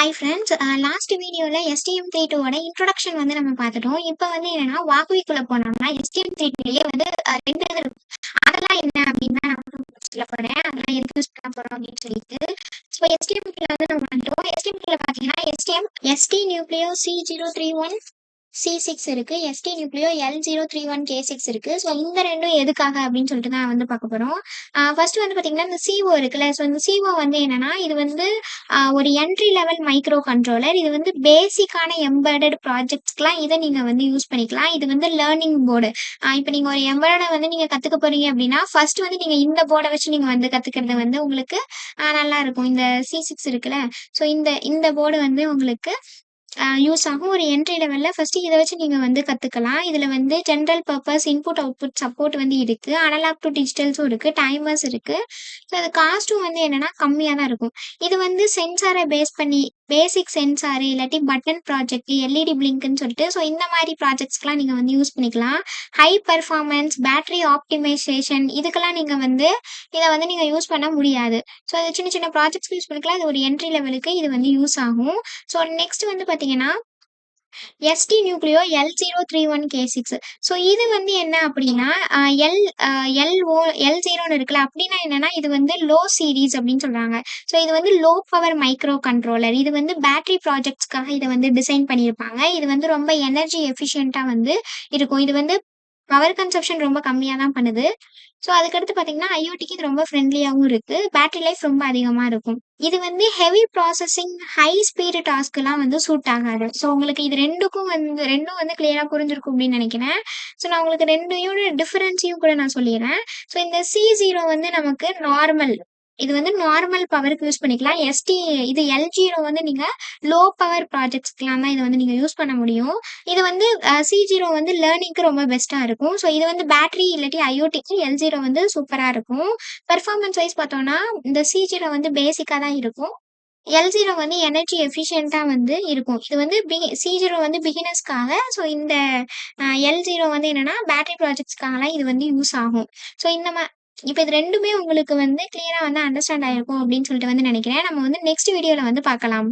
Hi friends. Last வீடியோல STM32 ஓட introduction வந்து நம்ம பார்த்துட்டோம். இப்போ வந்து என்னன்னா வாக்விக்குள்ள போனோம்னா STM32லயே வந்து 2 இது இருக்கும். அதெல்லாம் என்ன அப்படின்னா நான் வந்து சொல்ல போறேன். அதெல்லாம் எதுக்கு யூஸ் பண்ண போறோம் அப்படின்னு சொல்லிட்டு. ஸோ STM வந்து நம்ம வந்துட்டோம். STM பார்த்தீங்கன்னா ST நியூக்ளியோ C031 C6 இருக்கு. ST நியூக்ளியோ L031K6 இருக்கு. ஸோ இந்த 2ம் எதுக்காக அப்படின்னு சொல்லிட்டு தான் வந்து பார்க்க போறோம். ஃபர்ஸ்ட் வந்து பார்த்தீங்கன்னா இந்த CO இருக்குல்ல. ஸோ இந்த CO வந்து என்னன்னா இது வந்து ஒரு என்ட்ரி லெவல் மைக்ரோ கண்ட்ரோலர். இது வந்து பேசிக்கான எம்பெடட் ப்ராஜெக்ட்ஸ்க்குலாம் இதை நீங்க வந்து யூஸ் பண்ணிக்கலாம். இது வந்து லேர்னிங் போர்டு. இப்போ நீங்க ஒரு எம்பெடட வந்து நீங்க கத்துக்க போறீங்க அப்படின்னா ஃபர்ஸ்ட் வந்து நீங்க இந்த போர்டை வச்சு நீங்க வந்து கத்துக்கிறது வந்து உங்களுக்கு நல்லா இருக்கும். இந்த C6 இருக்குல்ல. ஸோ இந்த இந்த போர்டு வந்து உங்களுக்கு யூஸ் ஆகும். ஒரு என்ட்ரி லெவல்ல ஃபர்ஸ்ட் இத வச்சு நீங்க வந்து கத்துக்கலாம். இதுல வந்து general purpose input, output support வந்து இருக்கு. அனலாக் டூ டிஜிட்டல்ஸும் இருக்கு. டைமர்ஸ் இருக்கு. ஸோ அது காஸ்ட்டும் வந்து என்னன்னா கம்மியா தான் இருக்கும். இது வந்து சென்சார பேஸ் பண்ணி பேசிக் சென்சார் இல்லாட்டி பட்டன் ப்ராஜெக்ட், எல்இடி பிளிங்க்ன்னு சொல்லிட்டு ஸோ இந்த மாரி ப்ராஜெக்ட்ஸ்க்குலாம் நீங்க வந்து யூஸ் பண்ணிக்கலாம். ஹை பெர்ஃபார்மன்ஸ், பேட்டரி ஆப்டிமைசேஷன் இதுக்கெல்லாம் நீங்க வந்து இத வந்து நீங்க யூஸ் பண்ண முடியாது. ஸோ அது சின்ன சின்ன ப்ராஜெக்ட்ஸ்க்கு யூஸ் பண்ணிக்கலாம். இது ஒரு என்ட்ரி லெவலுக்கு இது வந்து யூஸ் ஆகும். ஸோ நெக்ஸ்ட் வந்து பார்த்தீங்கன்னா, ST நியூக்ளியோ L031K6. ஸோ இது வந்து என்ன அப்படின்னா, அ எல் அ எல்ஓ L0ன்னு இருக்குல்ல, அப்படின்னா என்னன்னா, இது வந்து லோ சீரிஸ் அப்படின்னு சொல்றாங்க. ஸோ இது வந்து லோ பவர் மைக்ரோ கண்ட்ரோலர். இது வந்து பேட்டரி ப்ராஜெக்ட்ஸ்க்காக இத வந்து டிசைன் பண்ணியிருப்பாங்க. இது வந்து ரொம்ப எனர்ஜி எஃபிஷியன்ட்டா வந்து இருக்கும். இது வந்து பவர் கன்சப்ஷன் ரொம்ப கம்மியா தான் பண்ணுது. ஸோ அதுக்கடுத்து பார்த்தீங்கன்னா, IoTக்கு இது ரொம்ப ஃப்ரெண்ட்லியாவும் இருக்கு. பேட்டரி லைஃப் ரொம்ப அதிகமா இருக்கும். இது வந்து ஹெவி ப்ராசஸிங், ஹை ஸ்பீடு டாஸ்க்லாம் வந்து சூட் ஆகாது. ஸோ உங்களுக்கு இது 2ம் வந்து கிளியரா புரிஞ்சிருக்கும் அப்படின்னு நெனைக்கிறேன். ஸோ நான் உங்களுக்கு 2யோட டிஃபரன்ஸையும் கூட நான் சொல்லிர்றேன். ஸோ இந்த C0 வந்து நமக்கு நார்மல். இது வந்து நார்மல் பவருக்கு யூஸ் பண்ணிக்கலாம். இது L0 வந்து நீங்க லோ பவர் ப்ராஜெக்ட்ஸ்க்குலாம் தான் இத வந்து நீங்க யூஸ் பண்ண முடியும். இது வந்து C0 வந்து லேர்னிங்க்கு ரொம்ப பெஸ்ட்டா இருக்கும். ஸோ இது வந்து பேட்டரி இல்லாட்டி IoTக்கு L0 வந்து சூப்பரா இருக்கும். பெர்ஃபார்மன்ஸ் வைஸ் பார்த்தோம்னா, இந்த C0 வந்து பேசிக்கா தான் இருக்கும். L0 வந்து எனர்ஜி எஃபிஷியன்ட்டா வந்து இருக்கும். இது வந்து C0 வந்து பிகினர்ஸ்க்காக. ஸோ இந்த L0 வந்து என்னன்னா, பேட்டரி ப்ராஜெக்ட்ஸ்க்காகலாம் இது வந்து யூஸ் ஆகும். ஸோ இந்த இப்ப இது 2மே உங்களுக்கு வந்து கிளியரா வந்து அண்டர்ஸ்டாண்ட் ஆயிருக்கும் அப்படின்னு சொல்லிட்டு வந்து நெனைக்கிறேன். நம்ம வந்து நெக்ஸ்ட் வீடியோல வந்து பார்க்கலாம்.